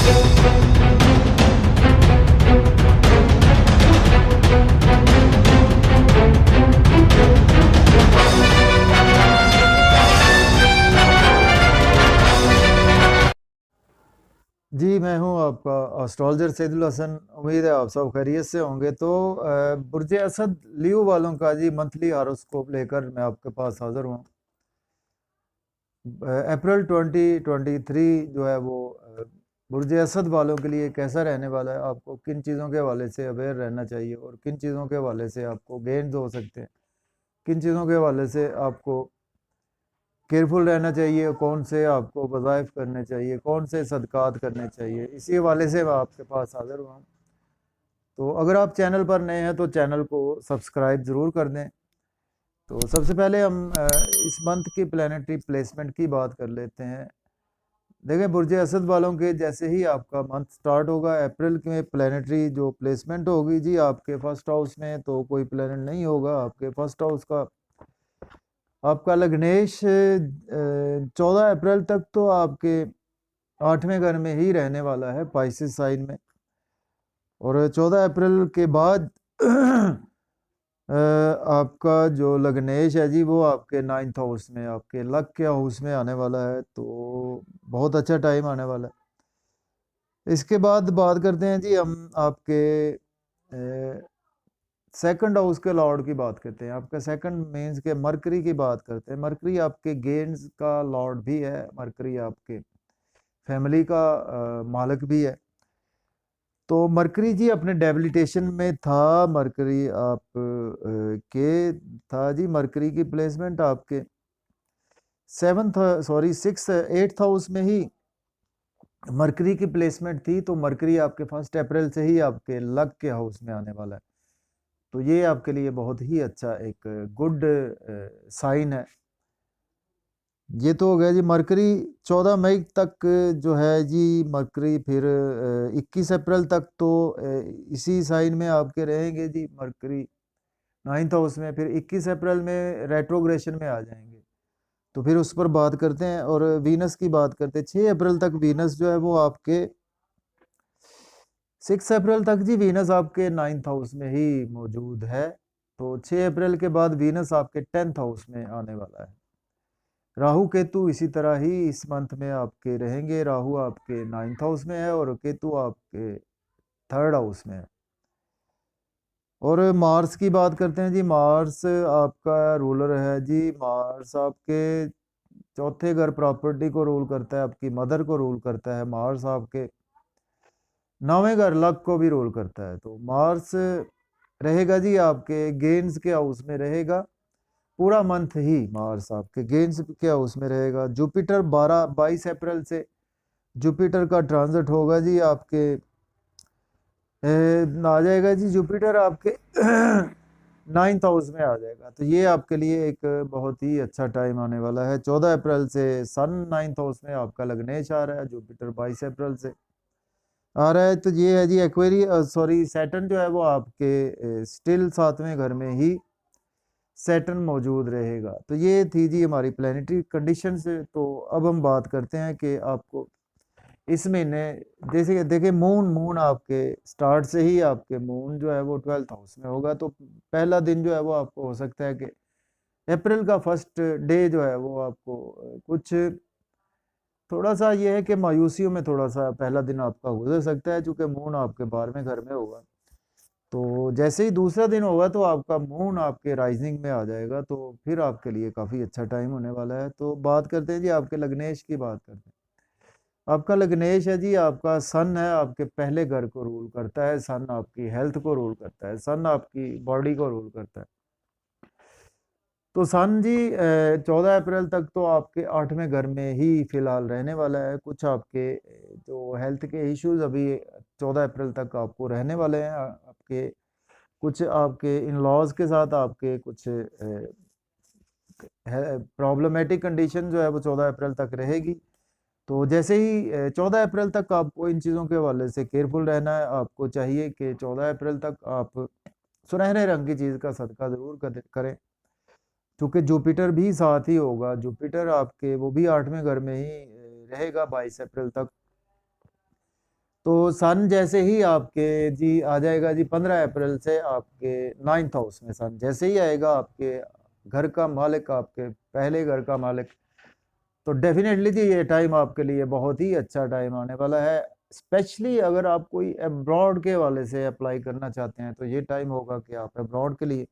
जी, मैं हूँ आपका एस्ट्रोलॉजर सैदुल हसन। उम्मीद है आप सब खैरियत से होंगे। तो बुर्ज असद लियो वालों का जी मंथली हॉरोस्कोप लेकर मैं आपके पास हाज़िर हूँ। अप्रैल 2023 जो है वो बुर्ज असद वालों के लिए कैसा रहने वाला है, आपको किन चीज़ों के हवाले से अवेयर रहना चाहिए और किन चीज़ों के हवाले से आपको गेन्स हो सकते हैं, किन चीज़ों के हवाले से आपको केयरफुल रहना चाहिए, कौन से आपको वज़ाइफ करने चाहिए, कौन से सदक़ात करने चाहिए, इसी हवाले से मैं आपके पास हाज़िर हुआ हूँ। तो अगर आप चैनल पर नए हैं तो चैनल को सब्सक्राइब ज़रूर कर दें। तो सबसे पहले हम इस मंथ की प्लानिटरी प्लेसमेंट की बात कर लेते हैं। देखें, बुर्ज असद वालों के जैसे ही आपका मंथ स्टार्ट होगा, अप्रैल में प्लानिटरी जो प्लेसमेंट होगी जी आपके फर्स्ट हाउस में, तो कोई प्लानट नहीं होगा आपके फर्स्ट हाउस का। आपका लग्नेश 14 अप्रैल तक तो आपके 8वें घर में ही रहने वाला है, पाइसेस साइन में। और 14 अप्रैल के बाद आपका जो लग्नेश है जी वो आपके 9th हाउस में, आपके लक के हाउस में आने वाला है। तो बहुत अच्छा टाइम आने वाला है। इसके बाद बात करते हैं जी हम आपके सेकंड हाउस के लॉर्ड की बात करते हैं। आपका सेकंड मीन्स के मरकरी की बात करते हैं। मरकरी आपके गेन्स का लॉर्ड भी है, मरकरी आपके फैमिली का मालिक भी है। तो मरकरी जी अपने डेबिलिटेशन में था, मरकरी आप के था जी, मरकरी की प्लेसमेंट आपके 8th हाउस में ही मरकरी की प्लेसमेंट थी। तो मरकरी आपके 1 अप्रैल से ही आपके लक के हाउस में आने वाला है। तो ये आपके लिए बहुत ही अच्छा एक गुड साइन है। ये तो हो गया जी मरकरी 14 मई तक जो है जी मरकरी, फिर 21 अप्रैल तक तो इसी साइन में आपके रहेंगे जी मरकरी 9th हाउस में। फिर 21 अप्रैल में रेट्रोग्रेशन में आ जाएंगे, तो फिर उस पर बात करते हैं। और वीनस की बात करते हैं। 6 अप्रैल तक वीनस जो है वो आपके 6 अप्रैल तक जी वीनस आपके 9th हाउस में ही मौजूद है। तो 6 अप्रैल के बाद वीनस आपके 10th हाउस में आने वाला है। राहु केतु इसी तरह ही इस मंथ में आपके रहेंगे। राहु आपके 9th हाउस में है और केतु आपके 3rd हाउस में है। और मार्स की बात करते हैं जी। मार्स आपका रूलर है जी। मार्स आपके चौथे घर प्रॉपर्टी को रूल करता है, आपकी मदर को रूल करता है। मार्स आपके 9वें घर लक को भी रूल करता है। तो मार्स रहेगा जी आपके गेन्स के हाउस में रहेगा पूरा मंथ ही। मार्स आपके गेन्स के हाउस में रहेगा। जुपिटर 22 अप्रैल से जुपिटर का ट्रांजिट होगा जी आपके आ जाएगा जी जुपिटर आपके 9th हाउस में आ जाएगा। तो ये आपके लिए एक बहुत ही अच्छा टाइम आने वाला है। 14 अप्रैल से सन 9th हाउस में आपका लग्नेश आ रहा है, जुपिटर 22 अप्रैल से आ रहा है। तो ये है जी सैटर्न जो है वो आपके स्टिल 7वें घर में ही सैटर्न मौजूद रहेगा। तो ये थी जी हमारी प्लानिटरी कंडीशन से। तो अब हम बात करते हैं कि आपको इस महीने, जैसे देखिए मून आपके स्टार्ट से ही आपके मून जो है वो 12th हाउस में होगा। तो पहला दिन जो है वो आपको हो सकता है कि अप्रैल का फर्स्ट डे जो है वो आपको कुछ थोड़ा सा ये है कि मायूसियों में थोड़ा सा पहला दिन आपका गुजर सकता है, चूंकि मून आपके 12वें घर में होगा। तो जैसे ही दूसरा दिन होगा तो आपका मून आपके राइजिंग में आ जाएगा, तो फिर आपके लिए काफ़ी अच्छा टाइम होने वाला है। तो बात करते हैं जी आपके लग्नेश की बात करते हैं। आपका लग्नेश है जी, आपका सन है, आपके पहले घर को रूल करता है। सन आपकी हेल्थ को रूल करता है, सन आपकी बॉडी को रूल करता है। तो सन जी 14 अप्रैल तक तो आपके 8वें घर में ही फिलहाल रहने वाला है। कुछ आपके जो हेल्थ के इश्यूज अभी 14 अप्रैल तक आपको रहने वाले हैं। आपके कुछ आपके इन लॉज के साथ आपके कुछ प्रॉब्लमेटिक कंडीशन जो है वो 14 अप्रैल तक रहेगी। तो जैसे ही 14 अप्रैल तक आपको इन चीज़ों के हवाले से केयरफुल रहना है। आपको चाहिए कि 14 अप्रैल तक आप सुनहरे रंग की चीज़ का सदका ज़रूर करें, क्योंकि जुपिटर भी साथ ही होगा। जुपिटर आपके वो भी 8वें घर में ही रहेगा 22 अप्रैल तक। तो सन जैसे ही आपके जी आ जाएगा जी 15 अप्रैल से आपके 9th हाउस में सन जैसे ही आएगा आपके घर का मालिक, आपके पहले घर का मालिक, तो डेफिनेटली जी ये टाइम आपके लिए बहुत ही अच्छा टाइम आने वाला है। स्पेशली अगर आप कोई अब्रॉड के वाले से अप्लाई करना चाहते हैं तो ये टाइम होगा कि आप अब्रॉड के लिए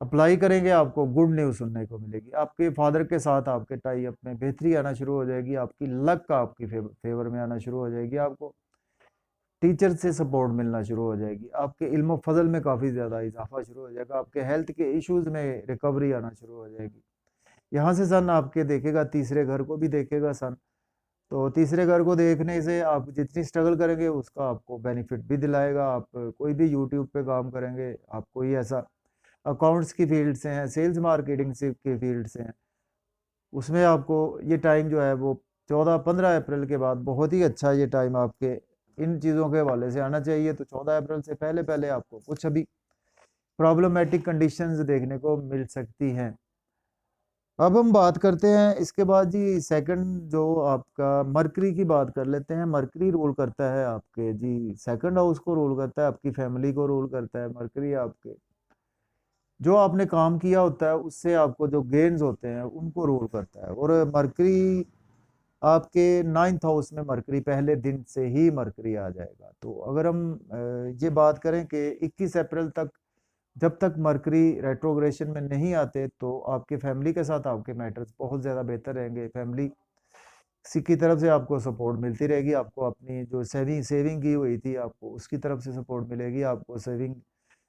अप्लाई करेंगे, आपको गुड न्यूज़ सुनने को मिलेगी। आपके फादर के साथ आपके टाई अप में बेहतरी आना शुरू हो जाएगी, आपकी लक आपकी फेवर में आना शुरू हो जाएगी, आपको टीचर से सपोर्ट मिलना शुरू हो जाएगी, आपके इल्म फजल में काफ़ी ज़्यादा इजाफा शुरू हो जाएगा, आपके हेल्थ के इश्यूज में रिकवरी आना शुरू हो जाएगी। यहाँ से सन आपके देखेगा, तीसरे घर को भी देखेगा सन, तो तीसरे घर को देखने से आप जितनी स्ट्रगल करेंगे उसका आपको बेनिफिट भी दिलाएगा। आप कोई भी यूट्यूब पे काम करेंगे, आप कोई ऐसा अकाउंट्स की फील्ड से हैं, सेल्स मार्केटिंग से की फील्ड से हैं, उसमें आपको ये टाइम जो है वो 14-15 अप्रैल के बाद बहुत ही अच्छा ये टाइम आपके इन चीज़ों के हवाले से आना चाहिए। तो 14 अप्रैल से पहले पहले आपको कुछ अभी प्रॉब्लमेटिक कंडीशंस देखने को मिल सकती हैं। अब हम बात करते हैं इसके बाद जी सेकंड जो आपका मरकरी की बात कर लेते हैं। मरकरी रूल करता है आपके जी सेकंड हाउस को रूल करता है, आपकी फैमिली को रूल करता है। मरकरी आपके जो आपने काम किया होता है उससे आपको जो गेन्स होते हैं उनको रूल करता है। और मरकरी आपके 9th हाउस में मरकरी पहले दिन से ही मरकरी आ जाएगा। तो अगर हम ये बात करें कि 21 अप्रैल तक जब तक मरकरी रेट्रोग्रेशन में नहीं आते तो आपके फैमिली के साथ आपके मैटर्स बहुत ज़्यादा बेहतर रहेंगे। फैमिली की तरफ से आपको सपोर्ट मिलती रहेगी, आपको अपनी जो सेविंग की हुई थी आपको उसकी तरफ से सपोर्ट मिलेगी, आपको सेविंग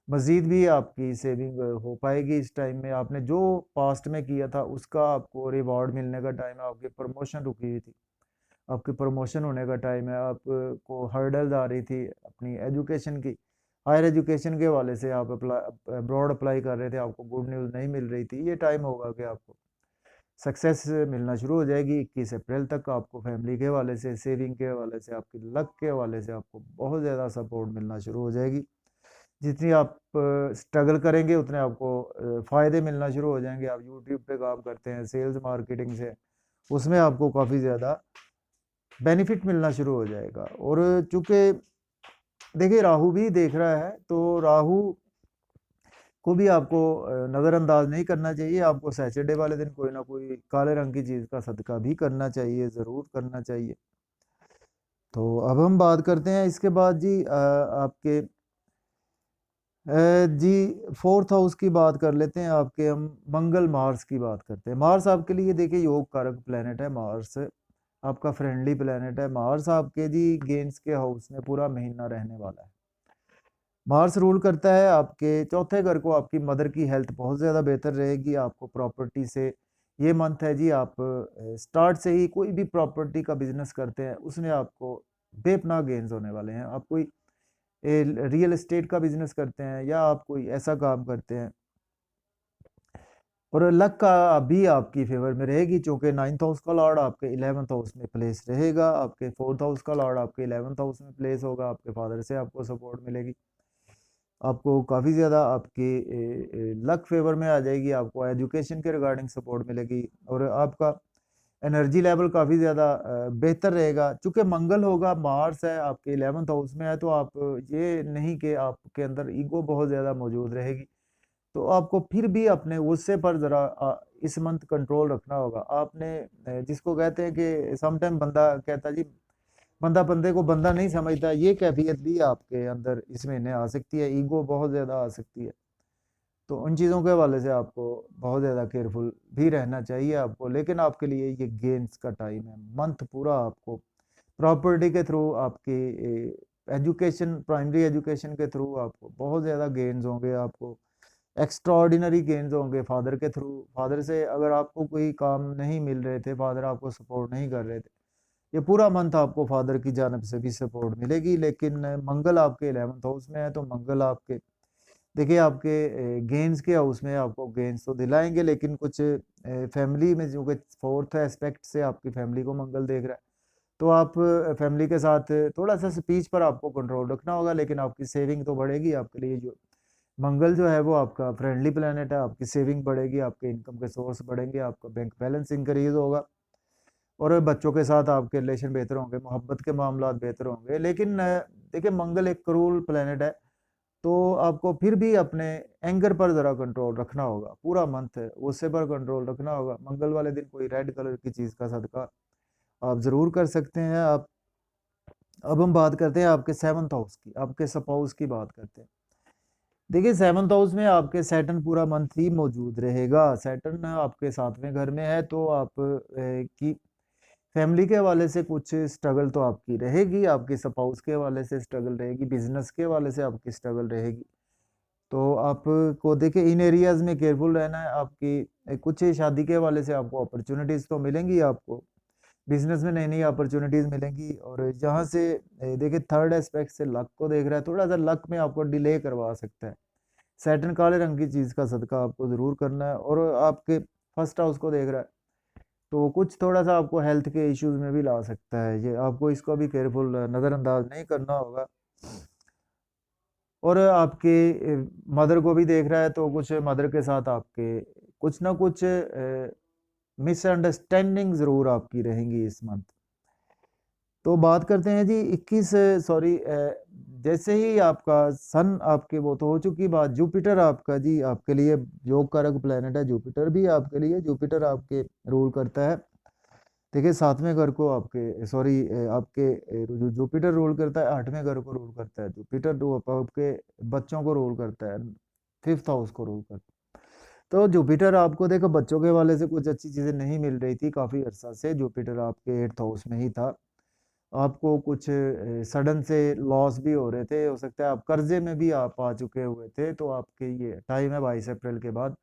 मज़ीद भी आपकी सेविंग हो पाएगी। इस टाइम में आपने जो पास्ट में किया था उसका आपको रिवॉर्ड मिलने का टाइम है। आपकी प्रमोशन रुकी हुई थी, आपकी प्रमोशन होने का टाइम है। आपको हर्डल्स आ रही थी अपनी एजुकेशन की, हायर एजुकेशन के हवाले से आप अब्रॉड अप्लाई कर रहे थे, आपको गुड न्यूज़ नहीं मिल रही थी, ये टाइम होगा कि आपको सक्सेस मिलना शुरू हो जाएगी। 21 अप्रैल तक आपको फैमिली के हवाले से, सेविंग के हवाले से, आपकी लक के हवाले से आपको बहुत ज़्यादा सपोर्ट मिलना शुरू हो जाएगी। जितनी आप स्ट्रगल करेंगे उतने आपको फ़ायदे मिलना शुरू हो जाएंगे। आप यूट्यूब पे काम करते हैं सेल्स मार्केटिंग से, उसमें आपको काफ़ी ज़्यादा बेनिफिट मिलना शुरू हो जाएगा। और चूंकि देखिए राहु भी देख रहा है, तो राहु को भी आपको नज़रअंदाज नहीं करना चाहिए। आपको सैटरडे वाले दिन कोई ना कोई काले रंग की चीज़ का सदका भी करना चाहिए, ज़रूर करना चाहिए। तो अब हम बात करते हैं इसके बाद जी आपके जी 4th हाउस की बात कर लेते हैं। आपके हम मंगल मार्स की बात करते हैं। मार्स आपके लिए देखिए योग कारक प्लेनेट है। मार्स आपका फ्रेंडली प्लेनेट है। मार्स आपके जी गेंस के हाउस में पूरा महीना रहने वाला है। मार्स रूल करता है आपके चौथे घर को। आपकी मदर की हेल्थ बहुत ज़्यादा बेहतर रहेगी। आपको प्रॉपर्टी से ये मंथ है जी, आप स्टार्ट से ही कोई भी प्रॉपर्टी का बिजनेस करते हैं उसमें आपको बेपनाह गेन्स होने वाले हैं। आप कोई रियल एस्टेट का बिजनेस करते हैं या आप कोई ऐसा काम करते हैं, और लक का भी आपकी फेवर में रहेगी क्योंकि 9th हाउस का लॉर्ड आपके 11th हाउस में प्लेस रहेगा। आपके 4th हाउस का लॉर्ड आपके 11th हाउस में प्लेस होगा। आपके फादर से आपको सपोर्ट मिलेगी, आपको काफ़ी ज़्यादा आपकी लक फेवर में आ जाएगी, आपको एजुकेशन के रिगार्डिंग सपोर्ट मिलेगी और आपका एनर्जी लेवल काफ़ी ज़्यादा बेहतर रहेगा। चूँकि मंगल होगा, मार्स है आपके 11th हाउस में है, तो आप ये नहीं कि आपके अंदर ईगो बहुत ज़्यादा मौजूद रहेगी, तो आपको फिर भी अपने गुस्से पर ज़रा इस मंथ कंट्रोल रखना होगा। आपने जिसको कहते हैं कि समटाइम बंदा कहता है जी, बंदा बंदे को बंदा नहीं समझता, ये कैफियत भी आपके अंदर इस महीने आ सकती है, ईगो बहुत ज़्यादा आ सकती है। तो उन चीज़ों के हवाले से आपको बहुत ज़्यादा केयरफुल भी रहना चाहिए आपको। लेकिन आपके लिए ये गेन्स का टाइम है, मंथ पूरा आपको प्रॉपर्टी के थ्रू, आपकी एजुकेशन, प्राइमरी एजुकेशन के थ्रू आपको बहुत ज़्यादा गेन्स होंगे, आपको एक्स्ट्रा ऑर्डिनरी गेन्स होंगे फादर के थ्रू। फादर से अगर आपको कोई काम नहीं मिल रहे थे, फादर आपको सपोर्ट नहीं कर रहे थे, ये पूरा मंथ आपको फादर की जानब से भी सपोर्ट मिलेगी। लेकिन मंगल आपके 11th हाउस में है, तो मंगल आपके देखिए आपके गेन्स के हाउस में आपको गेन्स तो दिलाएंगे, लेकिन कुछ फैमिली में जो कि 4th एस्पेक्ट से आपकी फैमिली को मंगल देख रहा है, तो आप फैमिली के साथ थोड़ा सा स्पीच पर आपको कंट्रोल रखना होगा। लेकिन आपकी सेविंग तो बढ़ेगी। आपके लिए जो मंगल जो है वो आपका फ्रेंडली प्लेनेट है, आपकी सेविंग बढ़ेगी, आपके इनकम के सोर्स बढ़ेंगे, आपका बैंक बैलेंस इंक्रीज होगा। और बच्चों के साथ आपके रिलेशन बेहतर होंगे, मोहब्बत के मामला बेहतर होंगे। लेकिन देखिए मंगल एक क्रूल प्लेनेट है, तो आपको फिर भी अपने एंगर पर ज़रा कंट्रोल रखना होगा। पूरा मंथ है गुस्से पर कंट्रोल रखना होगा। मंगल वाले दिन कोई रेड कलर की चीज़ का सदका आप ज़रूर कर सकते हैं। आप अब हम बात करते हैं आपके 7th हाउस की, आपके स्पाउस की बात करते हैं। देखिए 7th हाउस में आपके सैटर्न पूरा मंथ ही मौजूद रहेगा। सैटर्न आपके 7वें घर में है, तो आप की फैमिली के हवाले से कुछ स्ट्रगल तो आपकी रहेगी, आपके स्पाउस के हवाले से स्ट्रगल रहेगी, बिजनेस के हवाले से आपकी स्ट्रगल रहेगी। तो आपको देखिए इन एरियाज में केयरफुल रहना है। आपकी कुछ शादी के हवाले से आपको अपॉर्चुनिटीज़ तो मिलेंगी, आपको बिजनेस में नई नई अपॉर्चुनिटीज़ मिलेंगी। और जहाँ से देखिए थर्ड एस्पेक्ट से लक को देख रहा है, थोड़ा सा लक में आपको डिले करवा सकता है। सैटर्न काले रंग की चीज़ का सदका आपको ज़रूर करना है। और आपके फर्स्ट हाउस को देख रहा है, तो कुछ थोड़ा सा आपको हेल्थ के इश्यूज में भी ला सकता है। ये आपको इसको भी केयरफुल नज़रअंदाज नहीं करना होगा। और आपके मदर को भी देख रहा है, तो कुछ मदर के साथ आपके कुछ ना कुछ मिसअंडरस्टैंडिंग ज़रूर आपकी रहेंगी इस मंथ। तो बात करते हैं जी 21 सॉरी जैसे ही आपका सन आपके वो तो हो चुकी बात, जुपिटर आपका जी आपके लिए योग कारक प्लेनेट है। जुपिटर भी आपके लिए, जुपिटर आपके रूल करता है। देखिए 7वें घर को आपके सॉरी आपके जो जुपिटर रूल करता है 8वें घर को रूल करता है। जुपिटर जो आपके बच्चों को रूल करता है, 5th हाउस को रूल करता है। तो जुपिटर आपको देखो बच्चों के हवाले से कुछ अच्छी चीज़ें नहीं मिल रही थी काफ़ी अरसा से। जुपिटर आपके 8th हाउस में ही था। आपको कुछ सडन से लॉस भी हो रहे थे, हो सकता है आप कर्जे में भी आप आ चुके हुए थे। तो आपके ये टाइम है 22 अप्रैल के बाद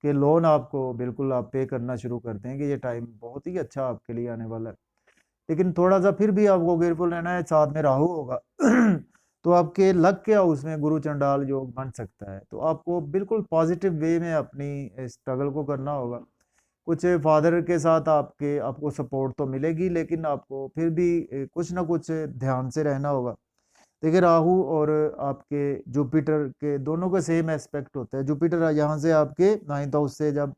कि लोन आपको बिल्कुल आप पे करना शुरू कर देंगे। ये टाइम बहुत ही अच्छा आपके लिए आने वाला है। लेकिन थोड़ा सा फिर भी आपको केयरफुल रहना है, साथ में राहु होगा। तो आपके लक के हाउस में गुरु चंडाल योग बन सकता है। तो आपको बिल्कुल पॉजिटिव वे में अपनी स्ट्रगल को करना होगा। कुछ फादर के साथ आपके आपको सपोर्ट तो मिलेगी, लेकिन आपको फिर भी कुछ ना कुछ ध्यान से रहना होगा। देखिए राहु और आपके जुपिटर के दोनों का सेम एस्पेक्ट होता है। जुपिटर यहाँ से आपके 9th हाउस से जब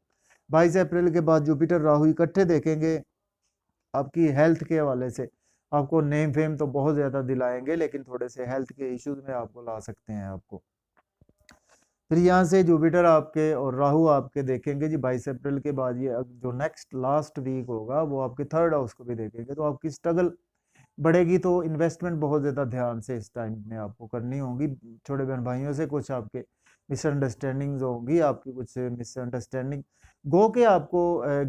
22 अप्रैल के बाद जुपिटर राहु इकट्ठे देखेंगे, आपकी हेल्थ के हवाले से आपको नेम फेम तो बहुत ज़्यादा दिलाएंगे, लेकिन थोड़े से हेल्थ के इश्यूज में आपको ला सकते हैं आपको। फिर यहाँ से जुपिटर आपके और राहु आपके देखेंगे जी 22 अप्रैल के बाद। ये जो नेक्स्ट लास्ट वीक होगा वो आपके 3rd हाउस को भी देखेंगे, तो आपकी स्ट्रगल बढ़ेगी। तो इन्वेस्टमेंट बहुत ज़्यादा ध्यान से इस टाइम में आपको करनी होगी। छोटे बहन भाइयों से कुछ आपके मिसअंडरस्टैंडिंग्स होंगी, आपकी कुछ मिसअंडरस्टैंडिंग गो के आपको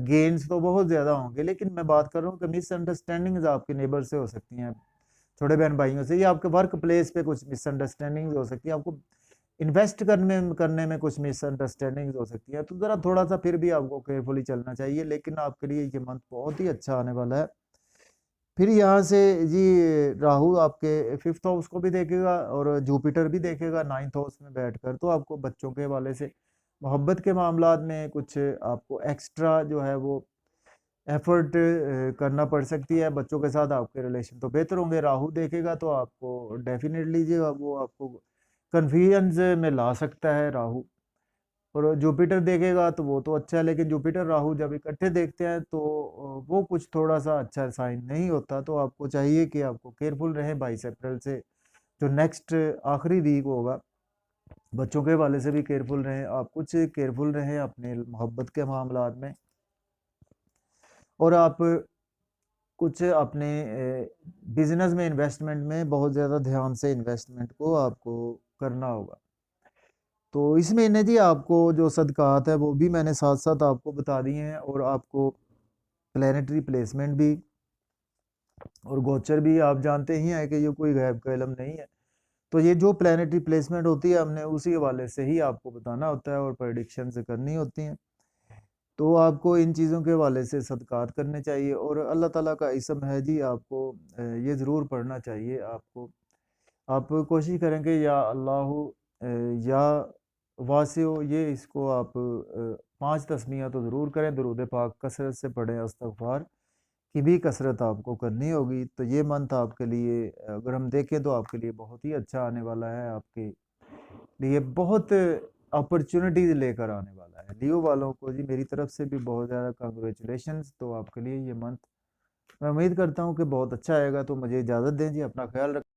गेन्स तो बहुत ज़्यादा होंगे। लेकिन मैं बात कर रहा हूँ कि मिसअंडरस्टैंडिंग्स आपके नेबर से हो सकती हैं, छोटे बहन भाइयों से, या आपके वर्क प्लेस पे कुछ मिसअंडरस्टैंडिंग्स हो सकती है। आपको इन्वेस्ट करने में कुछ मिसअंडरस्टैंडिंग्स हो सकती है। तो ज़रा थोड़ा सा फिर भी आपको केयरफुली चलना चाहिए। लेकिन आपके लिए ये मंथ बहुत ही अच्छा आने वाला है। फिर यहाँ से जी राहु आपके 5th हाउस को भी देखेगा और जुपिटर भी देखेगा 9th हाउस में बैठकर। तो आपको बच्चों के हवाले से मोहब्बत के मामलात में कुछ आपको एक्स्ट्रा जो है वो एफर्ट करना पड़ सकती है। बच्चों के साथ आपके रिलेशन तो बेहतर होंगे। राहु देखेगा तो आपको डेफिनेटली जो वो आपको कन्फ्यूजन में ला सकता है राहु। और जुपिटर देखेगा तो वो तो अच्छा है, लेकिन जुपिटर राहु जब इकट्ठे देखते हैं तो वो कुछ थोड़ा सा अच्छा साइन नहीं होता। तो आपको चाहिए कि आपको केयरफुल रहें 22 अप्रैल से जो नेक्स्ट आखिरी वीक होगा। बच्चों के हवाले से भी केयरफुल रहें, आप कुछ केयरफुल रहें अपने मोहब्बत के मामलात में। और आप कुछ अपने बिजनेस में इन्वेस्टमेंट में बहुत ज़्यादा ध्यान से इन्वेस्टमेंट को आपको करना होगा। तो इस महीने जी आपको जो सदकात है वो भी मैंने साथ साथ आपको बता दिए हैं, और आपको प्लानिटरी प्लेसमेंट भी और गोचर भी आप जानते ही हैं कि ये कोई गैब का इलम नहीं है। तो ये जो प्लानिटरी प्लेसमेंट होती है हमने उसी हवाले से ही आपको बताना होता है और प्रेडिक्शन से करनी होती हैं। तो आपको इन चीज़ों के हवाले से सदकात करने चाहिए। और अल्लाह ताला का इसम है जी, आपको ये ज़रूर पढ़ना चाहिए। आपको आप कोशिश करेंगे या अल्लाह या वासियो, ये इसको आप 5 तस्मीयाँ तो ज़रूर करें। दरूद पाक कसरत से पढ़ें, इस्तग़फ़ार की भी कसरत आपको करनी होगी। तो ये मंथ आपके लिए अगर हम देखें तो आपके लिए बहुत ही अच्छा आने वाला है। आपके लिए बहुत अपॉर्चुनिटीज़ लेकर आने वाला है। लियो वालों को जी मेरी तरफ से भी बहुत ज़्यादा कांग्रेचुलेशंस। तो आपके लिए ये मंथ मैं उम्मीद करता हूँ कि बहुत अच्छा आएगा। तो मुझे इजाज़त दें जी, अपना ख्याल रखें।